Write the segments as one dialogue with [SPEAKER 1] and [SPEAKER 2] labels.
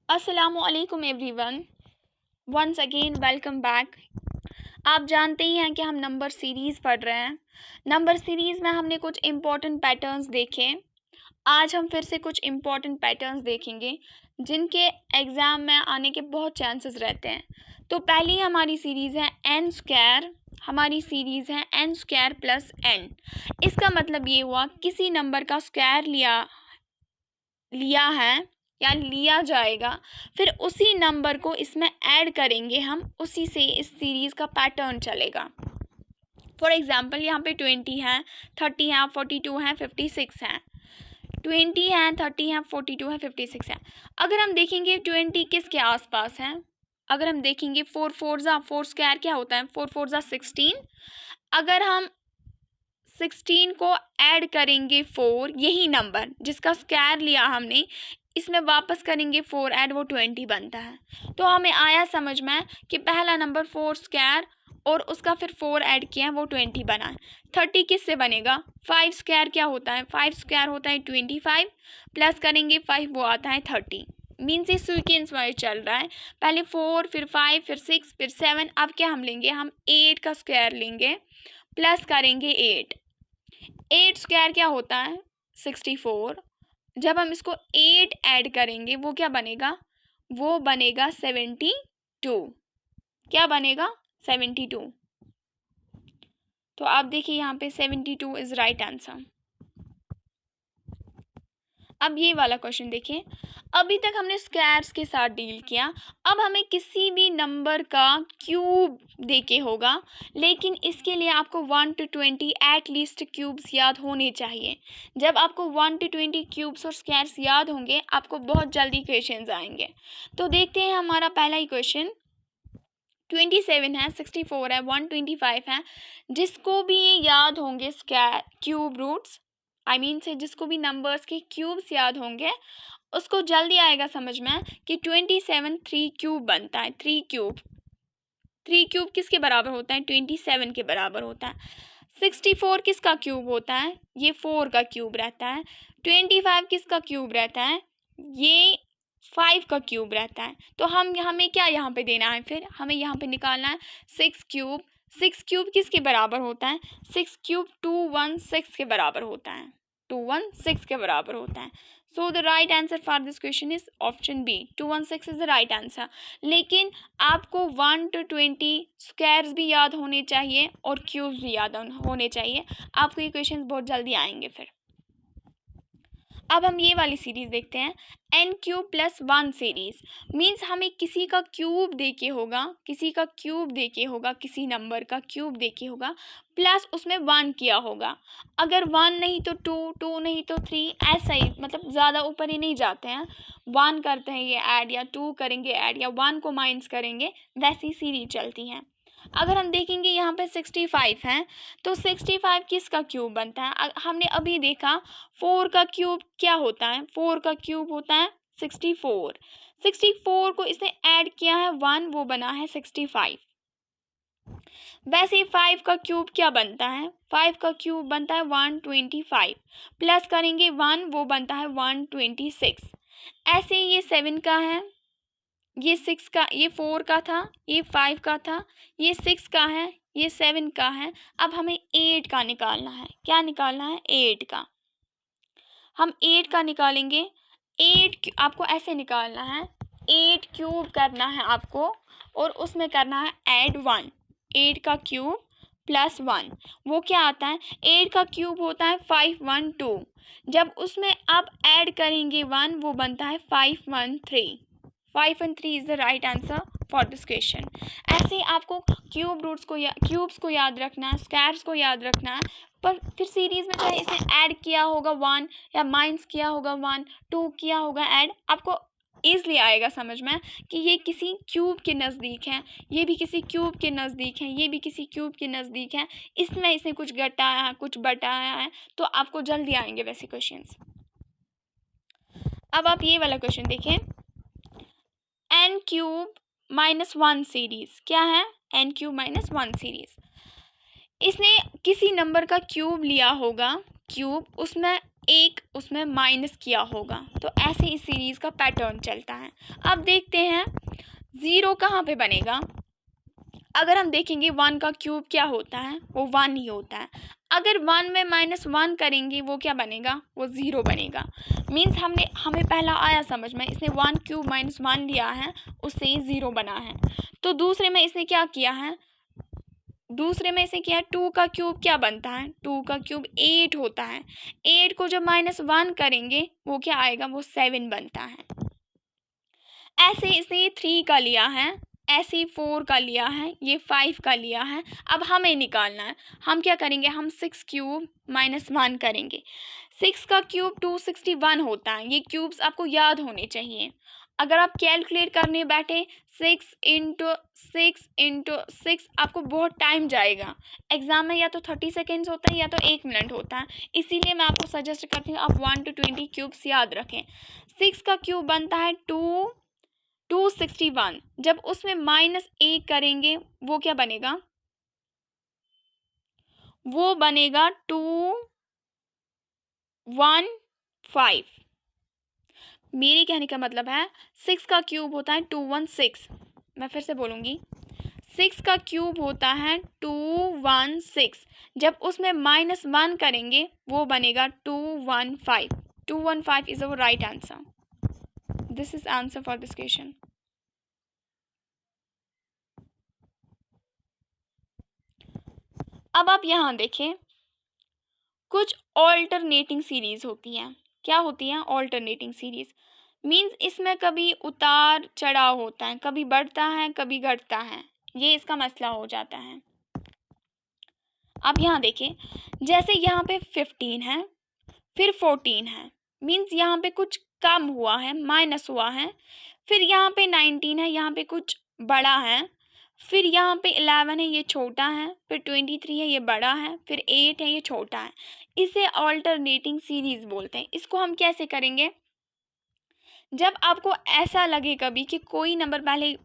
[SPEAKER 1] अस्सलामुअलैकुम everyone, once again welcome back. आप जानते ही हैं कि हम नंबर सीरीज़ पढ़ रहे हैं। नंबर सीरीज़ में हमने कुछ इम्पॉर्टेंट पैटर्न्स देखे। आज हम फिर से कुछ इम्पॉर्टेंट पैटर्न्स देखेंगे जिनके एग्ज़ाम में आने के बहुत चांसेस रहते हैं। तो पहली हमारी सीरीज़ है एन स्क्वायर। हमारी सीरीज़ है एन स्क्वायर प्लस एन। इसका मतलब ये हुआ किसी नंबर का स्क्वायर लिया है या लिया जाएगा, फिर उसी नंबर को इसमें ऐड करेंगे हम, उसी से इस सीरीज़ का पैटर्न चलेगा। फॉर एग्जांपल यहाँ पे 20 है, 30 है, 42 है, 56 है। 20 है, 30 है, 42 है, 56 है। अगर हम देखेंगे 20 किसके आसपास है, अगर हम देखेंगे 4 स्क्वायर क्या होता है, 4 16। अगर हम 16 को ऐड करेंगे 4, यही नंबर जिसका स्क्वायर लिया हमने, इसमें वापस करेंगे 4 ऐड, वो 20 बनता है। तो हमें आया समझ में कि पहला नंबर 4 स्क्वायर और उसका फिर 4 ऐड किया है, वो 20 बना है। 30 किससे बनेगा, 5 स्क्वायर क्या होता है, 5 स्क्वायर होता है 25, प्लस करेंगे 5, वो आता है 30। मीन्स ये सीक्वेंस वाइज चल रहा है, पहले 4 फिर 5 फिर 6 फिर 7। अब क्या हम लेंगे, हम 8 का स्क्वायर लेंगे, प्लस करेंगे 8 स्क्वायर क्या होता है 64। जब हम इसको 8 ऐड करेंगे वो क्या बनेगा, वो बनेगा 72। क्या बनेगा 72। तो आप देखिए यहाँ पे 72 इज राइट आंसर। अब ये वाला क्वेश्चन देखिए, अभी तक हमने स्क्वायर्स के साथ डील किया। अब हमें किसी भी नंबर का क्यूब देके होगा, लेकिन इसके लिए आपको 1 to 20 एट लीस्ट क्यूब्स याद होने चाहिए। जब आपको 1 to 20 क्यूब्स और स्क्वायर्स याद होंगे, आपको बहुत जल्दी क्वेश्चंस आएंगे। तो देखते हैं हमारा पहला ही क्वेश्चन। 27 है, 64 है, 125 है। जिसको भी ये याद होंगे square cube roots, I mean से जिसको भी नंबर्स के क्यूब्स याद होंगे, उसको जल्दी आएगा समझ में कि 27 3 क्यूब बनता है। 3 क्यूब किसके बराबर होता है, 27 के बराबर होता है। 64 किसका क्यूब होता है, ये 4 का क्यूब रहता है। 25 किसका क्यूब रहता है, ये 5 का क्यूब रहता है। तो हमें क्या यहाँ पे देना है, फिर हमें यहाँ पे निकालना है 6 क्यूब। 6 क्यूब किसके बराबर होता है, 6 क्यूब 216 के बराबर होता है। 216 के बराबर होता है। So the right answer for this question is option B, 216 is the right answer. लेकिन आपको 1 to 20 स्क्वायर्स भी याद होने चाहिए और क्यूब्स भी याद होने चाहिए। आपको ये क्वेश्चंस बहुत जल्दी आएंगे। फिर अब हम ये वाली सीरीज देखते हैं, N cube plus 1 series. Means हमें किसी का क्यूब देके होगा, किसी नंबर का क्यूब देके होगा, प्लस उसमें 1 किया होगा। अगर 1 नहीं तो 2, 2 नहीं तो 3, ऐसा ही, मतलब ज़्यादा ऊपर ही नहीं जाते हैं। 1 करते हैं ये ऐड, या 2 करेंगे ऐड, या 1 को माइनस करेंगे, वैसी सीरीज चलती हैं। अगर हम देखेंगे यहाँ पे 65 है, तो 65 किसका क्यूब बनता है, हमने अभी देखा 4 का क्यूब क्या होता है, 4 का क्यूब होता है 64। 64 को इसने ऐड किया है 1, वो बना है 65। वैसे 5 का क्यूब क्या बनता है, 5 का क्यूब बनता है 125, प्लस करेंगे 1, वो बनता है 126। ऐसे ये 7 का है, ये 6 का, ये 4 का था, ये 5 का था, ये 6 का है, ये 7 का है। अब हमें 8 का निकालना है। क्या निकालना है, 8 का। हम 8 का निकालेंगे। 8 आपको ऐसे निकालना है, 8 क्यूब करना है आपको, और उसमें करना है ऐड 1। 8 का क्यूब प्लस 1, वो क्या आता है, 8 का क्यूब होता है 512। जब उसमें आप ऐड करेंगे 1, वो बनता है 513। 5 and 3 is the right answer for this question. ऐसे ही आपको क्यूब्स को याद रखना है, स्क्वायर्स को याद रखना है। पर फिर सीरीज में चाहे इसने ऐड किया होगा 1, या माइनस किया होगा 1, 2 किया होगा ऐड, आपको ईजली आएगा समझ में कि ये किसी क्यूब के नज़दीक है, ये भी किसी क्यूब के नज़दीक है, ये भी किसी क्यूब के नज़दीक है। इसमें इसने कुछ घटाया है, कुछ बटाया है, तो आपको जल्दी आएंगे वैसे क्वेश्चंस। अब आप ये वाला क्वेश्चन देखें, एन क्यूब माइनस 1 सीरीज। क्या है, एन क्यूब माइनस 1 सीरीज। इसने किसी नंबर का क्यूब लिया होगा, क्यूब, उसमें एक उसमें माइनस किया होगा। तो ऐसे इस सीरीज़ का पैटर्न चलता है। अब देखते हैं 0 कहाँ पे बनेगा। अगर हम देखेंगे 1 का क्यूब क्या होता है, वो 1 ही होता है। अगर 1 में -1 करेंगे वो क्या बनेगा, वो 0 बनेगा। मीन्स हमें पहला आया समझ में, इसने 1 क्यूब -1 लिया है, उससे ये 0 बना है। तो दूसरे में इसने क्या किया है, दूसरे में इसे क्या है, 2 का क्यूब क्या बनता है, 2 का क्यूब 8 होता है। 8 को जब -1 करेंगे वो क्या आएगा, वो 7 बनता है। ऐसे इसने ये 3 का लिया है, ऐसे 4 का लिया है, ये 5 का लिया है। अब हमें निकालना है, हम क्या करेंगे, हम 6 क्यूब -1 करेंगे। 6 का क्यूब 261 होता है। ये क्यूब्स आपको याद होने चाहिए। अगर आप कैलकुलेट करने बैठे 6 इंटू 6 इंटू 6 आपको बहुत टाइम जाएगा। एग्जाम में या तो 30 सेकेंड्स होता है या तो 1 मिनट होता है। इसीलिए मैं आपको सजेस्ट करती हूँ आप 1 to 20 क्यूब्स याद रखें। 6 का क्यूब बनता है 261। जब उसमें -1 करेंगे वो क्या बनेगा, वो बनेगा 215। मेरे कहने का मतलब है 6 का क्यूब होता है 216। मैं फिर से बोलूँगी, 6 का क्यूब होता है 216। जब उसमें -1 करेंगे वो बनेगा 215। 215 is our right answer. This is answer for this question. अब आप यहाँ देखें, कुछ ऑल्टरनेटिंग सीरीज होती हैं। क्या होती हैं, ऑल्टरनेटिंग सीरीज। मीन्स इसमें कभी उतार चढ़ाव होता है, कभी बढ़ता है कभी घटता है, ये इसका मसला हो जाता है। अब यहाँ देखें, जैसे यहाँ पे 15 है, फिर 14 है, मीन्स यहाँ पे कुछ कम हुआ है, माइनस हुआ है। फिर यहाँ पे 19 है, यहाँ पे कुछ बड़ा है। फिर यहाँ पे 11 है, ये छोटा है। फिर 23 है, ये बड़ा है। फिर 8 है, ये छोटा है। इसे ऑल्टरनेटिंग सीरीज बोलते हैं। इसको हम कैसे करेंगे, जब आपको ऐसा लगे कभी कि कोई नंबर पहले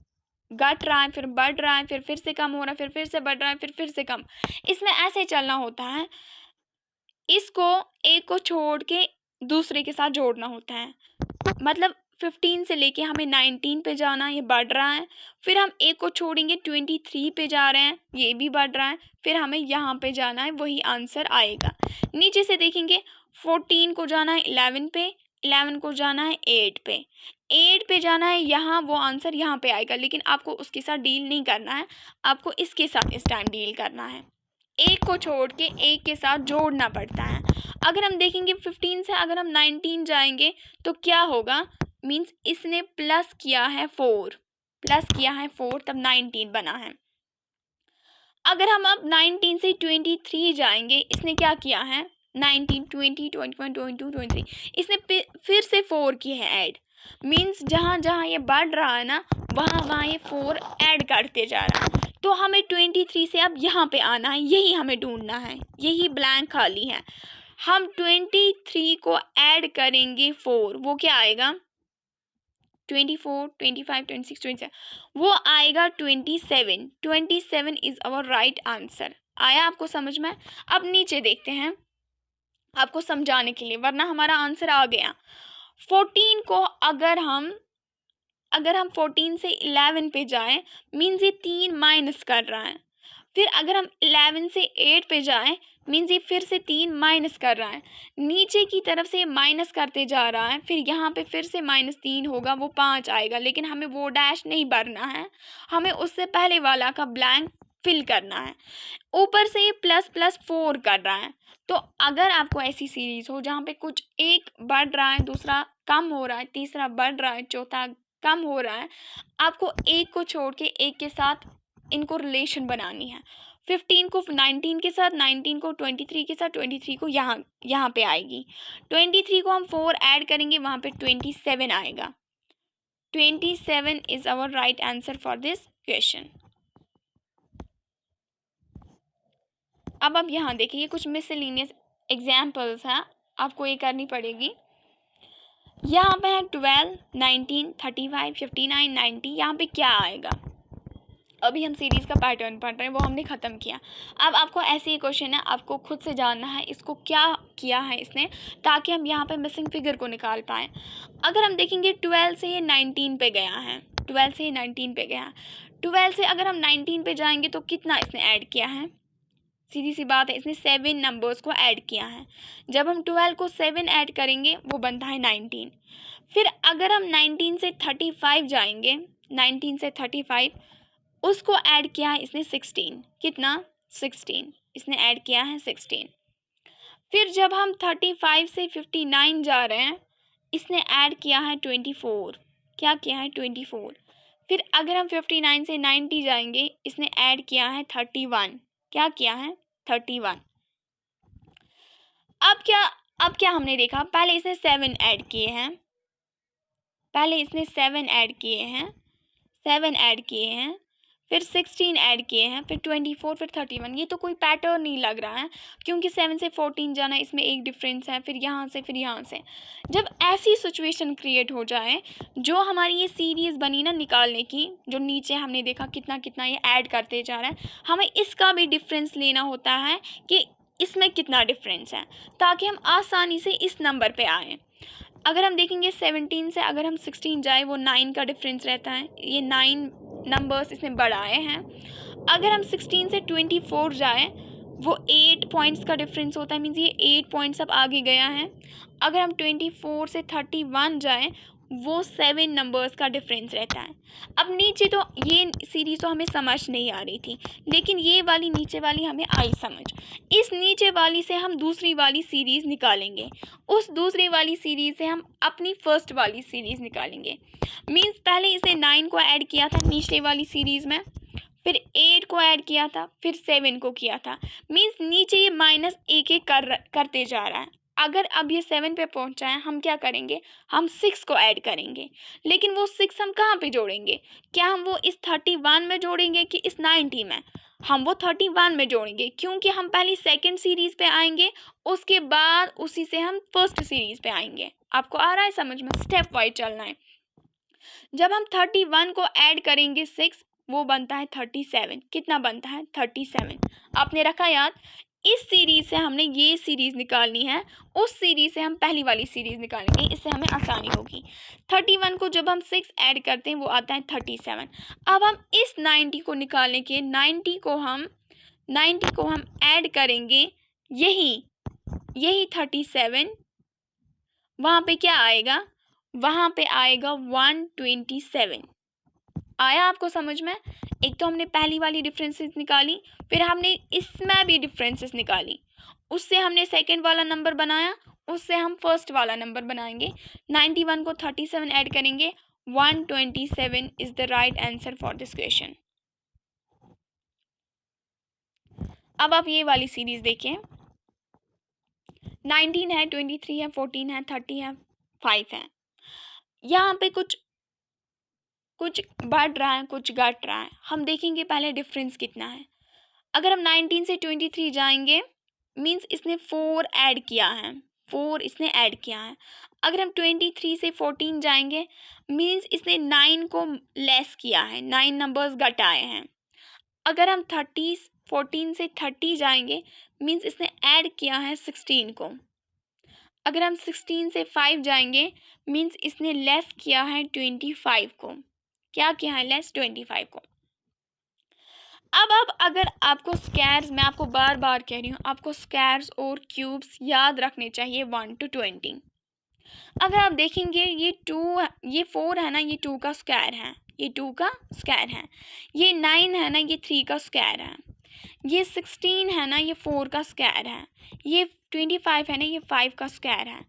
[SPEAKER 1] घट रहा है, फिर बढ़ रहा है, फिर से कम हो रहा है, फिर से बढ़ रहा है, फिर से कम, इसमें ऐसे चलना होता है। इसको एक को छोड़ के दूसरे के साथ जोड़ना होता है। मतलब 15 से लेके हमें 19 पे जाना, ये बढ़ रहा है। फिर हम एक को छोड़ेंगे 23 पे जा रहे हैं, ये भी बढ़ रहा है। फिर हमें यहाँ पे जाना है, वही आंसर आएगा। नीचे से देखेंगे 14 को जाना है 11 पे, 11 को जाना है 8 पे, 8 पे जाना है यहाँ, वो आंसर यहाँ पे आएगा। लेकिन आपको उसके साथ डील नहीं करना है, आपको इसके साथ इस टाइम डील करना है। एक को छोड़ के एक के साथ जोड़ना पड़ता है। अगर हम देखेंगे 15 से अगर हम 19 जाएंगे तो क्या होगा, मीन्स इसने प्लस किया है 4, प्लस किया है 4, तब 19 बना है। अगर हम अब 19 से 23 जाएंगे, इसने क्या किया है, 19, 20, 21, 22, 23, इसने फिर से 4 की है ऐड। मीन्स जहाँ जहाँ ये बढ़ रहा है ना, वहाँ वहाँ ये 4 ऐड करते जा रहा है। तो हमें 23 से अब यहाँ पे आना है, यही हमें ढूंढना है, यही ब्लैंक खाली है। हम 23 को ऐड करेंगे 4, वो क्या आएगा, 24, 25, 26, 27, वो आएगा 27। 27 इज अवर राइट आंसर। आया आपको समझ में। अब नीचे देखते हैं आपको समझाने के लिए, वरना हमारा आंसर आ गया। 14 को अगर हम 14 से 11 पे जाएं, मीन्स ये 3 माइनस कर रहा है। फिर अगर हम 11 से 8 पे जाएं, मीन्स ये फिर से 3 माइनस कर रहा है। नीचे की तरफ से माइनस करते जा रहा है, फिर यहाँ पे फिर से -3 होगा, वो 5 आएगा। लेकिन हमें वो डैश नहीं भरना है, हमें उससे पहले वाला का ब्लैंक फिल करना है। ऊपर से ये ++4 कर रहा है। तो अगर आपको ऐसी सीरीज हो जहाँ पे कुछ एक बढ़ रहा है, दूसरा कम हो रहा है, तीसरा बढ़ रहा है, चौथा कम हो रहा है, आपको एक को छोड़ के एक के साथ इनको रिलेशन बनानी है। 15 को 19 के साथ, 19 को 23 के साथ, 23 को यहाँ पे आएगी। 23 को हम 4 ऐड करेंगे, वहाँ पे 27 आएगा। 27 is our right answer for this question. अब यहाँ देखिए, कुछ मिसलेनियस एग्जाम्पल्स हैं, आपको ये करनी पड़ेगी। यहाँ पे है 12, 19, 35, 59, 90। यहाँ पे क्या आएगा, अभी हम सीरीज़ का पैटर्न पढ़ रहे हैं, वो हमने ख़त्म किया। अब आपको ऐसे ही क्वेश्चन है, आपको खुद से जानना है इसको क्या किया है इसने, ताकि हम यहाँ पे मिसिंग फिगर को निकाल पाएँ। अगर हम देखेंगे 12 से ये 19 पे गया है, 12 से ये 19 पे गया है। 12 से अगर हम 19 पे जाएंगे तो कितना इसने ऐड किया है? सीधी सी बात है, इसने 7 नंबर्स को ऐड किया है। जब हम 12 को 7 ऐड करेंगे वो बनता है 19। फिर अगर हम 19 से 35 जाएंगे, 19 से 35 उसको ऐड किया है इसने 16। कितना? 16 इसने ऐड किया है 16। फिर जब हम 35 से 59 जा रहे हैं, इसने ऐड किया है 24। क्या किया है? 24। फिर अगर हम 59 से 90 जाएंगे, इसने ऐड किया है 31। क्या किया है? 31। अब क्या हमने देखा? पहले इसने 7 ऐड किए हैं, पहले इसने 7 ऐड किए हैं, 7 ऐड किए हैं, फिर 16 ऐड किए हैं, फिर 24, फिर 31। ये तो कोई पैटर्न नहीं लग रहा है, क्योंकि 7 से 14 जाना, इसमें एक डिफरेंस है, फिर यहाँ से, फिर यहाँ से। जब ऐसी सिचुएशन क्रिएट हो जाए, जो हमारी ये सीरीज़ बनी ना निकालने की, जो नीचे हमने देखा कितना कितना ये ऐड करते जा रहा है, हमें इसका भी डिफरेंस लेना होता है कि इसमें कितना डिफरेंस है, ताकि हम आसानी से इस नंबर पे आएँ। अगर हम देखेंगे 17 से अगर हम 16 जाए, वो 9 का डिफरेंस रहता है, ये 9 नंबर्स इसने बढ़ाए हैं। अगर हम 16 से 24 जाए, वो 8 पॉइंट्स का डिफरेंस होता है, मीन्स ये 8 पॉइंट्स अब आगे गया है। अगर हम 24 से 31 जाए, वो 7 नंबर्स का डिफरेंस रहता है। अब नीचे तो ये सीरीज़ तो हमें समझ नहीं आ रही थी, लेकिन ये वाली नीचे वाली हमें आई समझ। इस नीचे वाली से हम दूसरी वाली सीरीज़ निकालेंगे, उस दूसरी वाली सीरीज़ से हम अपनी फर्स्ट वाली सीरीज़ निकालेंगे। मीन्स पहले इसे 9 को ऐड किया था नीचे वाली सीरीज़ में, फिर 8 को ऐड किया था, फिर 7 को किया था। मीन्स नीचे ये माइनस एक एक करते जा रहा है। अगर अब ये 7 पे पहुंचा है, हम क्या करेंगे? हम 6 को ऐड करेंगे। लेकिन वो 6 हम कहाँ पे जोड़ेंगे? क्या हम वो इस 31 में जोड़ेंगे कि इस 90 में? हम वो 31 में जोड़ेंगे, क्योंकि हम पहले सेकंड सीरीज़ पे आएंगे, उसके बाद उसी से हम फर्स्ट सीरीज़ पे आएंगे। आपको आ रहा है समझ में? स्टेप वाइज चलना है। जब हम 31 को ऐड करेंगे 6, वो बनता है 37। कितना बनता है? 37। आपने रखा याद? इस सीरीज़ से हमने ये सीरीज़ निकालनी है, उस सीरीज़ से हम पहली वाली सीरीज़ निकालेंगे, इससे हमें आसानी होगी। 31 को जब हम 6 ऐड करते हैं, वो आता है 37। अब हम इस 90 को निकालने के 90 को हम ऐड करेंगे, यही 37। वहाँ पे क्या आएगा? वहाँ पे आएगा 127। आया आपको समझ में? एक तो हमने पहली वाली डिफरेंसेस निकाली, फिर हमने इसमें भी डिफरेंसेस निकाली, उससे हमने सेकंड वाला नंबर बनाया, उससे हम फर्स्ट वाला नंबर बनाएंगे। 91 को 37 ऐड करेंगे, 127 is the right answer for this question. अब आप ये वाली सीरीज देखें, 19 है, 23 है, 14 है, 30 है, 5 है। यहाँ पे कुछ बढ़ रहा है, कुछ घट रहा है। हम देखेंगे पहले डिफरेंस कितना है। अगर हम 19 से 23 जाएंगे, मीन्स इसने 4 ऐड किया है, 4 इसने ऐड किया है। अगर हम 23 से 14 जाएंगे, मीन्स इसने 9 को लेस किया है, 9 नंबर्स घटाए हैं। अगर हम 14 से 30 जाएंगे, मीन्स इसने ऐड किया है 16 को। अगर हम 16 से 5 जाएंगे, मीन्स इसने लेस किया है 25 को। क्या किया है? लेस 25 को। अब अगर आपको स्क्वायर्स, मैं आपको बार बार कह रही हूँ, आपको स्क्वायर्स और क्यूब्स याद रखने चाहिए 1 to 20। अगर आप देखेंगे ये 4 है ना, ये 2 का स्क्वायर है, ये 2 का स्क्वायर है। ये 9 है ना, ये 3 का स्क्वायर है। ये 16 है ना, ये 4 का स्क्वायर है। ये 25 है ना, ये 5 का स्क्वायर है।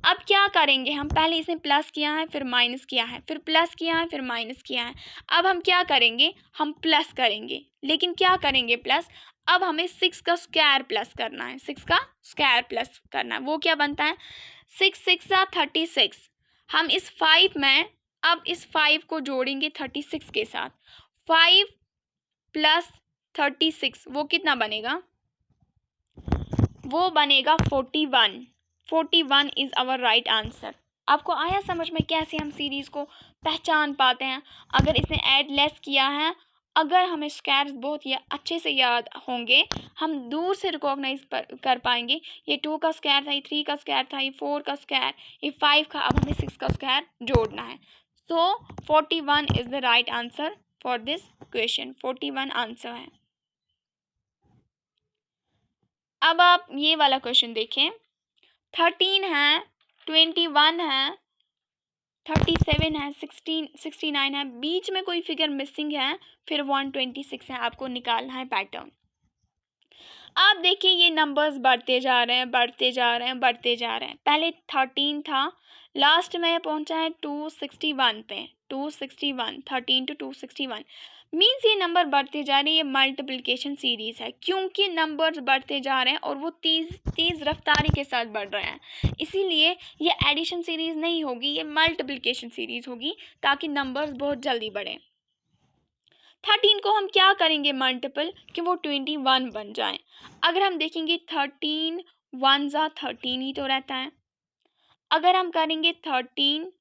[SPEAKER 1] अब क्या करेंगे हम? पहले इसने प्लस किया है, फिर माइनस किया है, फिर प्लस किया है, फिर माइनस किया है। अब हम क्या करेंगे? हम प्लस करेंगे, लेकिन क्या करेंगे प्लस? अब हमें 6 का स्क्वायर प्लस करना है, 6 का स्क्वायर प्लस करना है। वो क्या बनता है? 6 6 36। हम इस 5 में अब इस 5 को जोड़ेंगे 36 के साथ। 5 प्लस 36 वो कितना बनेगा? वो बनेगा 41। 41 इज आवर राइट आंसर। आपको आया समझ में कैसे हम सीरीज को पहचान पाते हैं? अगर इसने ऐड लेस किया है, अगर हमें स्क्वायर्स बहुत ही अच्छे से याद होंगे, हम दूर से रिकॉग्नाइज कर पाएंगे ये 2 का स्क्वायर था, ये 3 का स्क्वायर था, ये 4 का स्क्वायर, ये 5 का, अब हमें 6 का स्क्वायर जोड़ना है। सो 41 is the right answer for this question. 41 answer है। अब आप ये वाला क्वेश्चन देखें, 13 है, 21 है, 37 है, 16, 69 है, बीच में कोई फिगर मिसिंग है, फिर 126 है। आपको निकालना है पैटर्न। आप देखिए ये नंबर्स बढ़ते जा रहे हैं, बढ़ते जा रहे हैं, बढ़ते जा रहे हैं। पहले 13 था, लास्ट में पहुंचा है 261 पे, 261, 13 to 261 मीन्स ये नंबर बढ़ते जा रहे हैं। ये मल्टीप्लिकेशन सीरीज है, क्योंकि नंबर्स बढ़ते जा रहे हैं और वो तेज रफ्तारी के साथ बढ़ रहे हैं, इसीलिए ये एडिशन सीरीज नहीं होगी, ये मल्टीप्लिकेशन सीरीज होगी, ताकि नंबर्स बहुत जल्दी बढ़े। 13 को हम क्या करेंगे मल्टीपल कि वो 21 बन जाए। अगर हम देखेंगे 13 1 जा 13 ही तो रहता है। अगर हम करेंगे 13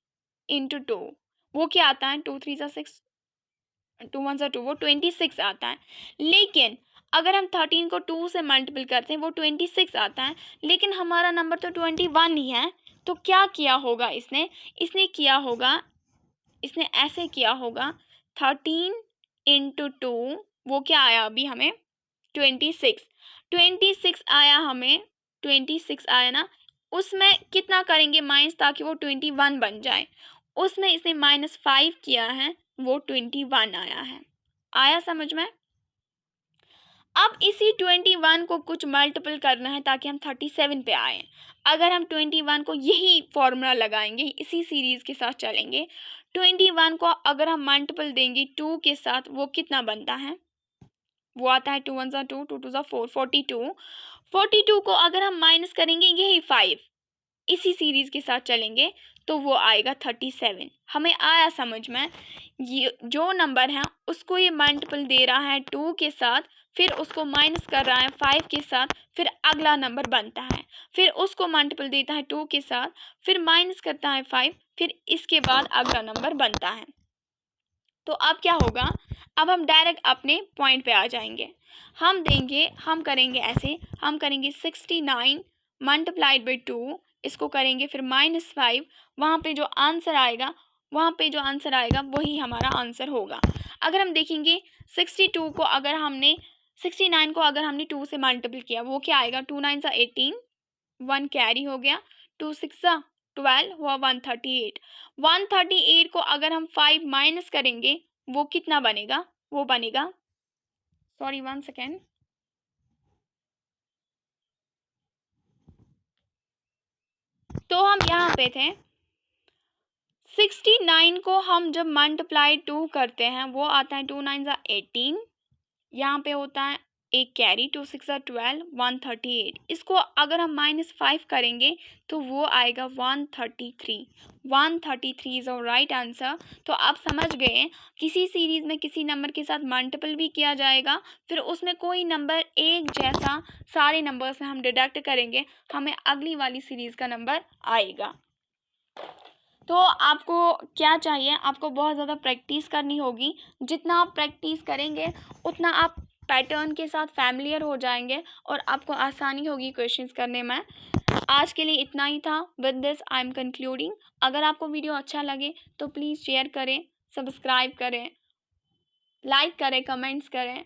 [SPEAKER 1] इंटू 2 वो क्या आता है, 2 3 जा 6, 2 1 जा 2, वो 26 आता है। लेकिन अगर हम 13 को 2 से मल्टीपल करते हैं वो 26 आता है, लेकिन हमारा नंबर तो 21 ही है। तो क्या किया होगा इसने किया होगा, इसने ऐसे किया होगा, 13 इंटू 2 वो क्या आया अभी हमें 26 आया हमें, 26 आया ना, उसमें कितना करेंगे माइनस, ताकि वो 21 बन जाए। उसमें इसने -5 किया है, वो 21 आया है। आया समझ में? अब इसी 21 को कुछ मल्टीपल करना है ताकि हम 37 पे आए। अगर हम 21 को यही फॉर्मूला लगाएंगे, इसी सीरीज के साथ चलेंगे, 21 को अगर हम मल्टीपल देंगे 2 के साथ, वो कितना बनता है, वो आता है 2 1 जा 2, 2 2 जा 4, 42। 42 को अगर हम माइनस करेंगे यही 5, इसी सीरीज के साथ चलेंगे, तो वो आएगा 37। हमें आया समझ में? ये जो नंबर है उसको ये मल्टीपल दे रहा है 2 के साथ, फिर उसको माइनस कर रहा है 5 के साथ, फिर अगला नंबर बनता है, फिर उसको मल्टीपल देता है 2 के साथ, फिर माइनस करता है 5, फिर इसके बाद अगला नंबर बनता है। तो अब क्या होगा, अब हम डायरेक्ट अपने पॉइंट पे आ जाएंगे। हम करेंगे ऐसे, हम करेंगे 69 मल्टीप्लाइड बाई 2, इसको करेंगे फिर -5, वहाँ पे जो आंसर आएगा वही हमारा आंसर होगा। अगर हम देखेंगे 69 को अगर हमने 2 से मल्टीपल किया, वो क्या आएगा, 2 9 सा 18, 1 कैरी हो गया, 2 6 सा 12 हुआ 138। 138 को अगर हम 5 माइनस करेंगे वो कितना बनेगा, वो बनेगा, सॉरी 1 सेकेंड, तो हम यहाँ पे थे, 69 को हम जब मल्टीप्लाई 2 करते हैं वो आता है 2 9 सा 18, यहाँ पे होता है एक कैरी, 2 6 सा 12, 138। इसको अगर हम -5 करेंगे तो वो आएगा 133। 133 इज और राइट आंसर। तो आप समझ गए, किसी सीरीज में किसी नंबर के साथ मल्टीपल भी किया जाएगा, फिर उसमें कोई नंबर एक जैसा सारे नंबर्स में हम डिडक्ट करेंगे, हमें अगली वाली सीरीज का नंबर आएगा। तो आपको क्या चाहिए, आपको बहुत ज़्यादा प्रैक्टिस करनी होगी। जितना आप प्रैक्टिस करेंगे उतना आप पैटर्न के साथ फैमिलियर हो जाएंगे और आपको आसानी होगी क्वेश्चंस करने में। आज के लिए इतना ही था। With this I am concluding. अगर आपको वीडियो अच्छा लगे तो प्लीज़ शेयर करें, सब्सक्राइब करें, लाइक करें, कमेंट्स करें।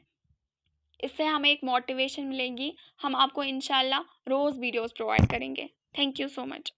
[SPEAKER 1] इससे हमें एक मोटिवेशन मिलेगी। हम आपको इंशाल्लाह रोज़ वीडियोस प्रोवाइड करेंगे। Thank you so much.